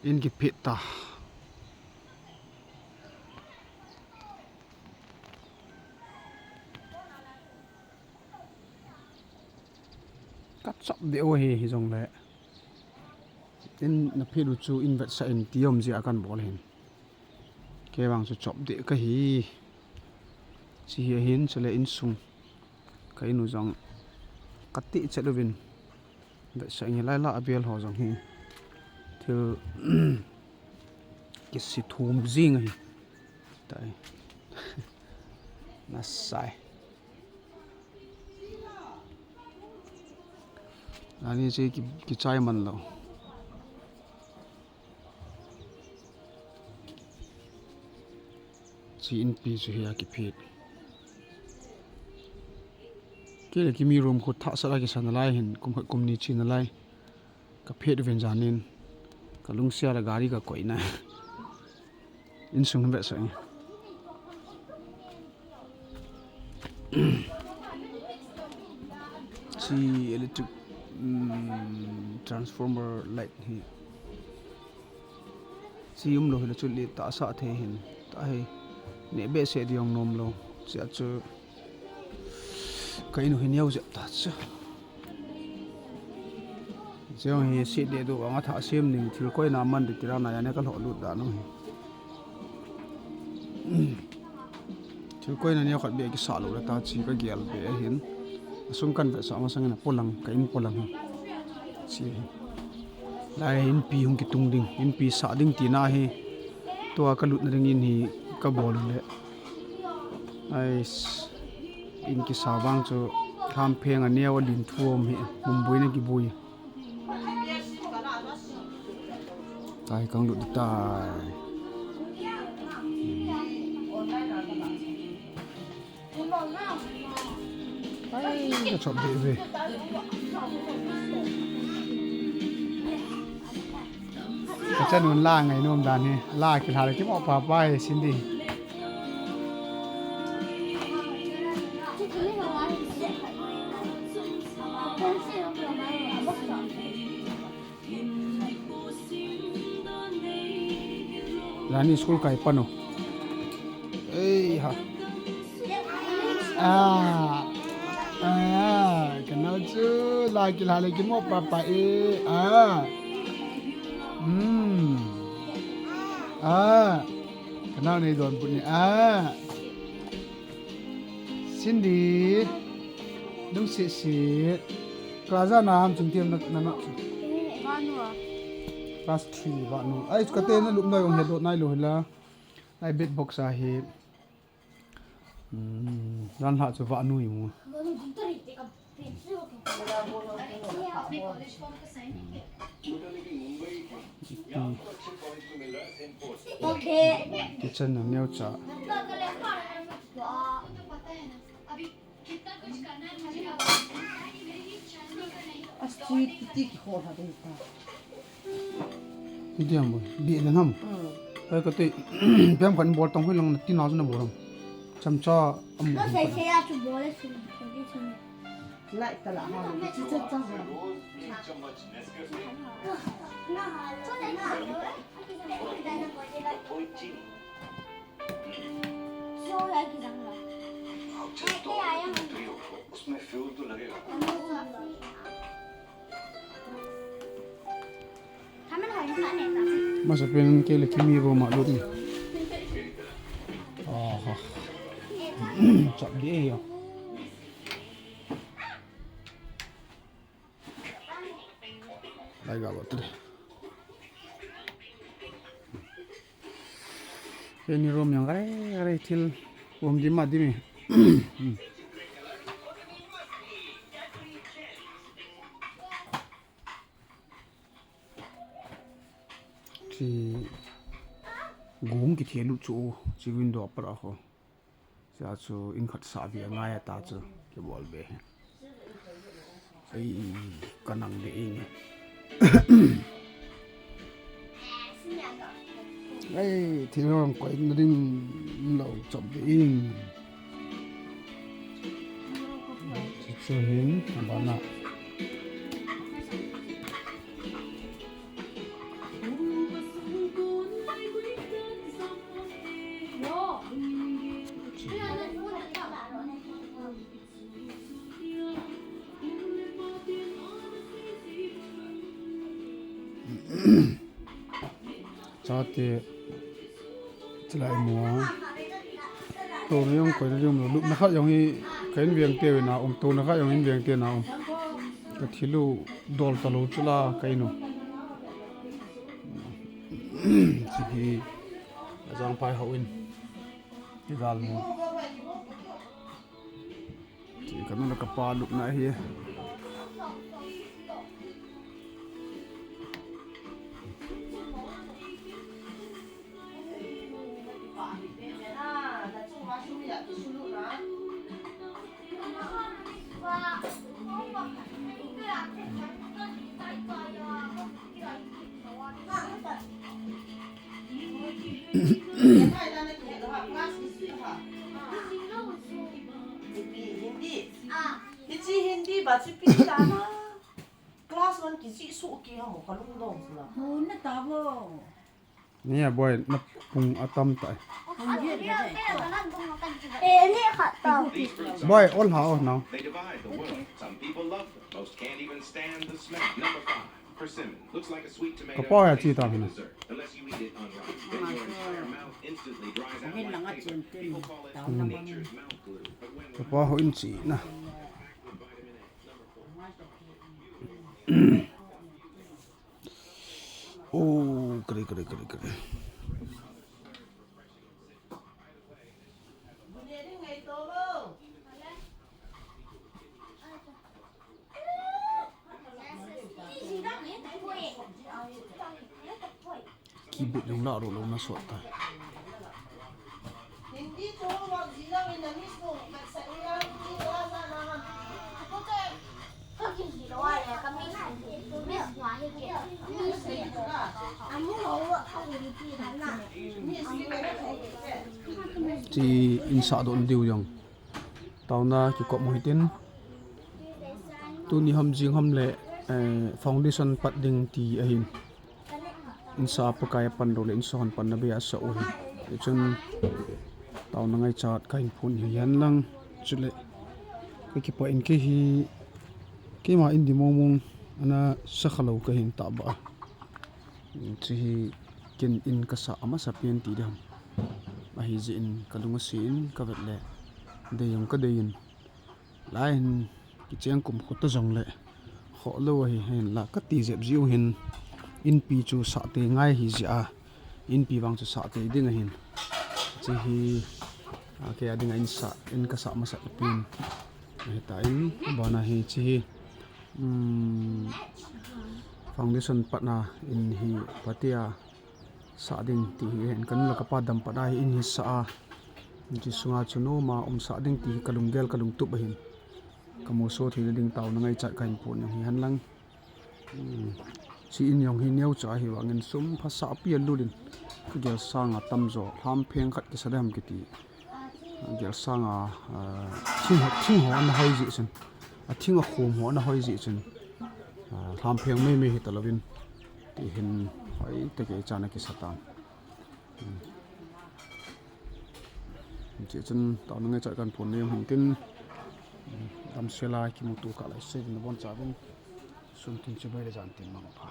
in ki phe ta cắt chop de o he hi jong le in na phe du chu innthah in tiom ji akan bol hin ke wang chu chop de ka hi chi hi hin chale in sung kai nu jong kati chaluvin ve sang lai la abel ho jong hi thil ki si thum jing hi tai na sai ani che ki chai man lo chi in pi chu hi ki phet ke le ki mi room ko tha sala ki sanalai hin kum ni chi nalai ka phet ven janin ka lungsia la gari ka koina in sung ve sang chi electric transformer light hi chi lo hila chu li ta sa the hin ta he ne be se diong nom lo cha chu kai nu hin yau ja ta chu jong hi si de do anga tha sem ning thil koi na man de tira na ya ne ka lo lu da no thil koi na ne khat be ki sa lo ta chi ka gel be hin sung kan ve sa ma sang na polang ka in polang chi lai in pi hung ki tung ding in pi sa ding ti na he to ka lut na ring in hi ka bol le ai in ki sa wang chu tham pheng a newa lin thuom hi mumbui na ki bui tai kang lut tai ai ka chop de ve ka cha nun la ngai nom dan he la ki thar ki mo pa pa e sin di Rani school kai pano ei ha kenal chu la ki la le ki mo pa pa e kenal nei don pun ni Cindy dung si Plaza na ham chung tiam na class 3 ba nu ai ka te na lum na yong he do nai lo hila ai bed box a he ran ha chu wa nu i mu okay kitchen na neu cha street tik ho ha de ta Diam boy, di na ham. Ai ko te pem kan bol tong hilong na tin na boram. Chamcha am. nó sẽ ya chu bol le chu đi chu lại ta la ha chi cha cha ha na ha cho đấy na so ya ki dang la cái ai em उसमें फ्यूल तो लगेगा Kamen hỏi những này là Masa pen ke le kimi ro ma lut ni. Chop de yo. Lai ga bot. Ke ni rom yang gare thil om di ma di mi. Thì gốm cái thiệt lúc chỗ chỉ window para ho, giờ chỗ in khát sa vì ngay ta chỗ cái ball về, cái cái năng để in, cái thì nó quay nó đinh lẩu chậm để in, chưa đến bạn nào. cha te chlai mua to ne yong koi yong lu na kha yong i kain viang te na to na kha yong in viang te na ka thilu dol talo chula kaino chi hi azang pai ho in ti dal mu chi kan na ka pa lu na hi Hindi ba si pita na class 1 kisi suki hamo kalungdong sila. Huna tabo. nia boy na pung atam tai Ini khat tau. boy all ha oh now They divide the world. Some people love them. Most can't even stand the smell. Number 5, persimmon. Looks like a sweet tomato. Kapoy Tastes chi ta like a hina. dessert. Unless you eat it unripe. Then your entire mouth instantly dries out like paper. People call it nature's mouth glue. But when ka pa ho in chi na oh kare kibet yung laro lo na sot ta Hindi to wag sila na mismo sa ilang iwasan naman. chi Innsah don diu yong tao na ki ko mo hitin tu ni ham jing ham le foundation pat ding ti a hin Innsah pakai pan ro le Innsah han pan na be asa o hi chun tao na ngai chat kain phun hi yan lang chule ki pa in ke hi ke ma in di momong ana sakhalo ka hin ta ba chi hi kin in ka sa ama sa pen ti dam ma hi ji in kalunga sin ka vet le de yong ka de in lain ki cheng kum khot ta jong le kho lo hi hen la ka ti jep jiu hin in pi chu sa te ngai hi ja in pi wang chu sa te ding hin chi hi ke ading Innsah in ka sa ma sa ipin ta in bana hi chi hi foundation patna in hi patia sa ding ti hen kan la ka pa dam pa dai in hi sa ji sunga chuno ma sa ding ti kalung gel kalung tu bahin kamo so thi ding taw na ngai chat kain pon hi han lang si in yong hi neu cha hi wangin sum pha sa pi lulin ka gel sanga tamzo ham pheng khat ki sadam ki ti gel sanga thing ho na hoi ji chen a thing a khom ho na hoi ji chen ham pheng me hi talovin ti hin hoi te ke chana ki satan chỉ chân tao nó ngay chạy gần phun niệm hình tin đâm xe lai khi một tụ cả lại xe nó bon trả bên xuân tin chưa bay để dàn tiền mà phá